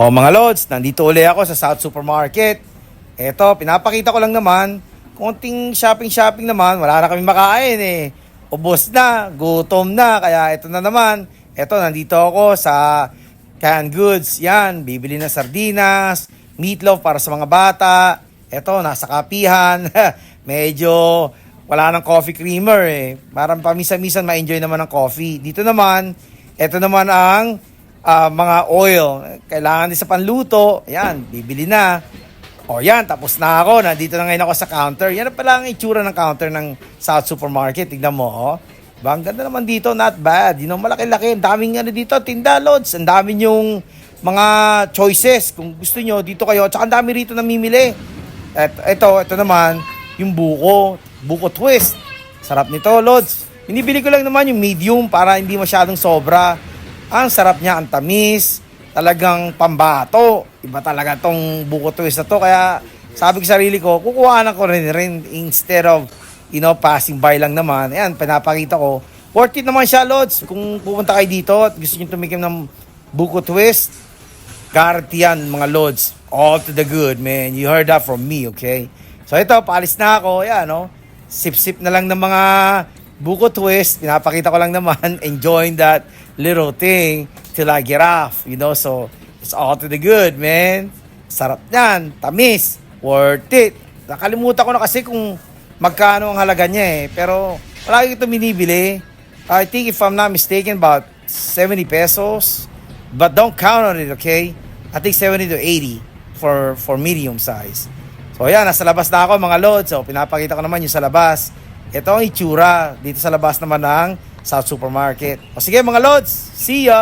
O mga Lods, nandito uli ako sa South Supermarket. Eto, pinapakita ko lang naman, konting shopping naman, wala na kami makain eh. Ubos na, gutom na, kaya ito na naman. Eto, nandito ako sa canned goods. Yan, bibili na sardinas, meatloaf para sa mga bata. Eto, nasa kapihan. Medyo wala ng coffee creamer eh. Parang pamisa-misan ma-enjoy naman ng coffee. Dito naman, eto naman ang mga oil. Kailangan din sa panluto. Ayan, bibili na. O yan, tapos na ako. Nandito na ngayon ako sa counter. Yan na pala ang itsura ng counter ng South Supermarket. Tignan mo, oh. Diba? Ang ganda naman dito, not bad. You know, malaki-laki. Ang daming dito, tinda, Lods. Ang daming yung mga choices. Kung gusto nyo, dito kayo. Tsaka ang dami rito namimili. Ito naman, yung buko twist. Sarap nito, Lods. Binibili ko lang naman yung medium para hindi masyadong sobra. Ang sarap niya, ang tamis, talagang pambato. Iba talaga tong buko twist na to. Kaya sabi ko sa sarili ko, kukuhaan ko rin instead of, passing by lang naman. Ayan, pinapakita ko. Worth it naman siya, Lods. Kung pupunta kayo dito at gusto nyo tumikim ng buko twist, guarantee yan, mga Lods. All to the good, man. You heard that from me, okay? So ito, paalis na ako. Ayan, no? Sip-sip na lang ng mga buko twist. Pinapakita ko lang naman, enjoying that little thing till I get off, so it's all to the good, man. Sarap yan, tamis, worth it. Nakalimutan ko na kasi kung magkano ang halaga niya eh, pero palagi ito binibili. I think if I'm not mistaken, about 70 pesos, but don't count on it, okay? I think 70 to 80 for medium size. So yan, nasa labas na ako mga Lods. So pinapakita ko naman yung sa labas. Ito ang itsura dito sa labas naman ng South Supermarket. O sige mga Lods, see ya!